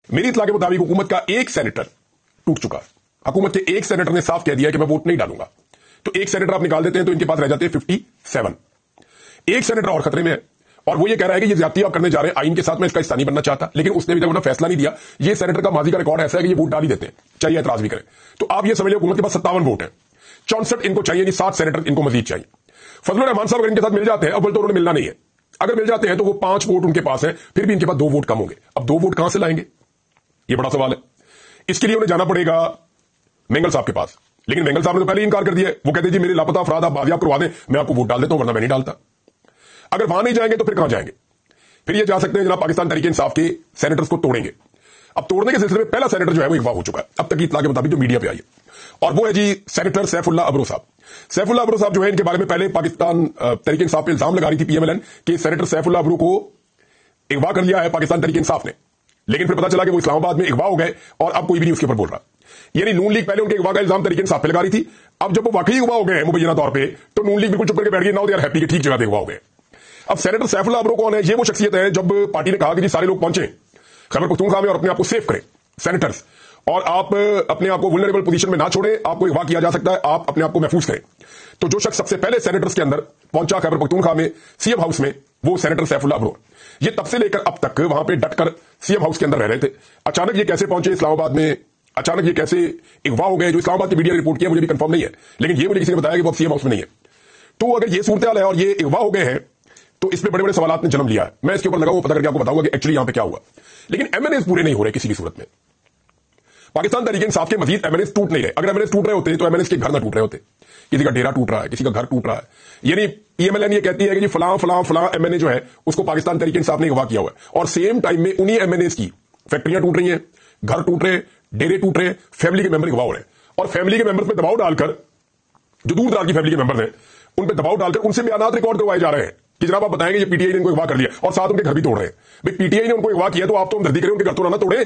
मेरी इत्तला के मुताबिक हुकूमत का एक सेनेटर टूट चुका है। हुकूमत के एक सेनेटर ने साफ कह दिया कि मैं वोट नहीं डालूंगा। तो एक सेनेटर आप निकाल देते हैं तो इनके पास रह जाते हैं 57। एक सेनेटर और खतरे में है और वो ये कह रहा है कि ये ज्यादती आप करने जा रहे हैं, आइन के साथ मैं इसका हिस्सा नहीं बनना चाहता, लेकिन उसने भी जब फैसला नहीं दिया। ये सेनेटर का माजी का रिकॉर्ड ऐसा है कि ये वोट डाल ही देते हैं, चाहिए एतराज भी करें। तो आप ये समझ लो हुकूमत के पास 57 वोट है, 64 इनको चाहिए, नहीं 7 सेनेटर इनको मजीद चाहिए। फजलुर रहमान साहब अगर इनके साथ मिल जाते हैं, अब तो उन्होंने मिलना नहीं है, अगर मिल जाते हैं तो वो 5 वोट उनके पास है, फिर भी इनके पास 2 वोट कम होंगे। अब 2 वोट कहां से लाएंगे, ये बड़ा सवाल है। इसके लिए उन्हें जाना पड़ेगा मेंगल साहब के पास, लेकिन मेंगल साहब ने तो पहले ही इनकार कर दिया है। वो कहते जी मेरे लापता अफराद आप बाजियाब करवा दें, मैं आपको वोट डाल देता हूं, वरना मैं नहीं डालता। अगर वहां नहीं जाएंगे तो फिर कहां जाएंगे, फिर ये जा सकते हैं जनाब पाकिस्तान तहरीक इंसाफ के सेनेटर्स को तोड़ेंगे। अब तोड़ने के सिलसिले में पहला सेनेटर जो है वो अगवा हो चुका है अब तक की इत्तला के मुताबिक जो मीडिया पे आई है, और वो है जी सेनेटर सैफुल्लाह अबरू साहब। सैफुल्लाह अबरू साहब जो है, इनके बारे में पहले पाकिस्तान तहरीक इंसाफ पे इल्जाम लगा रही थी पीएमएलएन कि सेनेटर सैफुल्लाह अबरू को अगवा कर लिया है पाकिस्तान तहरीक इंसाफ ने, लेकिन फिर पता चला कि वो इस्लामाबाद में अगवा हो गए और अब कोई भी नहीं उसके ऊपर बोल रहा। यानी नून लीग पहले उनके अगवा का इल्जाम तहरीक इंसाफ पे लगा रही थी, अब जब वो वाकई अगवा हो गए हैं मुबैना तौर पे, तो नून लीग बिल्कुल चुप करके बैठ गई, नाउ दे आर हैप्पी कि ठीक जगह पे अगवा हो गए। अब सेनेटर सैफुल्लाह अबरू कौन है, ये वो शख्सियत है जब पार्टी ने कहा कि जी सारे लोग पहुंचे खैबर पख्तूनख्वा में और अपने आप को सेफ करें सेनेटर्स, और आप अपने आप को वुलनरेबल पोजीशन में ना छोड़ें, आपको अगवा किया जा सकता है, आप अपने आप को महफूज करें। तो जो शख्स सबसे पहले सेनेटर्स के अंदर पहुंचा खैबर पख्तूनख्वा में सीएम हाउस में, वो सेनेटर सैफुल्लाह अबरू। ये तब से लेकर अब तक वहां पे डटकर सीएम हाउस के अंदर रह रहे थे। अचानक ये कैसे पहुंचे इस्लामाबाद में, अचानक ये कैसे अगवा हो गए, जो इस्लामाबाद की मीडिया ने रिपोर्ट किया मुझे भी कंफर्म नहीं है, लेकिन ये मुझे किसी ने बताया कि वो सीएम हाउस में नहीं है। तो अगर ये सूरत है और ये अगवा हो गए हैं तो इसमें बड़े बड़े सवालात ने जन्म लिया है। मैं इसके ऊपर लगाऊं पता करके आपको बताऊंगा कि एक्चुअली यहां पे क्या हुआ। लेकिन एमएनएस पूरे नहीं हो रहे किसी भी सूरत में। पाकिस्तान तहरीक इंसाफ के मजीद एमएनएस टूट नहीं रहे। अगर एमएनएस टूट रहे होते तो एमएनएस के घर ना टूट रहे होते, किसी का डेरा टूट रहा है, किसी का घर टूट रहा है। यानी पीएमएलएन ये कहती है कि जी फलां फलां फलां एमएनए जो है उसको पाकिस्तान तहरीक इंसाफ ने अगवा किया हुआ है, और सेम टाइम में उन्हीं एमएनएस की फैक्ट्रियां टूट रही हैं, घर टूट रहे, डेरे टूट रहे, फैमिली के मेंबर अगवा हो रहे हैं, और फैमिली के मेंबर्स पे दबाव डालकर, जो दूर दराज की फैमिली के मेंबर्स हैं उन पे दबाव डालकर उनसे बयानात रिकॉर्ड करवाए जा रहे हैं कि जनाब आप बताएंगे ये पीटीआई ने इनको अगवा कर लिया, और साथ उनके घर भी तोड़ रहे हैं। भाई पीटीआई ने उनको अगवा किया तो आप तो हमदर्दी करें, उनके घर तो ना तोड़े।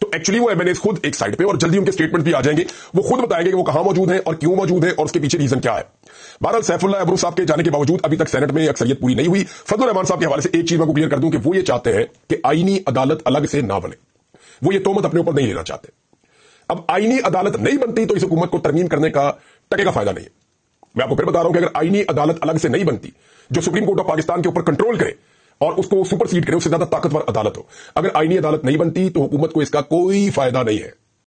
तो एक्चुअली वो एमएनएस खुद एक साइड पे, और जल्दी उनके स्टेटमेंट भी आ जाएंगे, वो खुद बताएंगे कि वो कहां मौजूद हैं और क्यों मौजूद हैं और उसके पीछे रीजन क्या है। बहरहाल सैफुल्लाह अबरू साहब के जाने के बावजूद अभी तक सेनेट में अक्सरियत पूरी नहीं हुई। फजलुर रहमान साहब के हवाले से एक चीज मैं क्लियर कर दूं कि वो ये चाहते हैं कि आईनी अदालत अलग से ना बने, वो ये तोहमत अपने ऊपर नहीं लेना चाहते। अब आईनी अदालत नहीं बनती तो इस हुकूमत को तरमीम करने का टके का फायदा नहीं है। मैं आपको फिर बता रहा हूं कि अगर आईनी अदालत अलग से नहीं बनती जो सुप्रीम कोर्ट ऑफ पाकिस्तान के ऊपर कंट्रोल करे और उसको सुपरसीड करे, उससे ज्यादा ताकतवर अदालत हो, अगर आईनी अदालत नहीं बनती तो हुकूमत को इसका कोई फायदा नहीं है।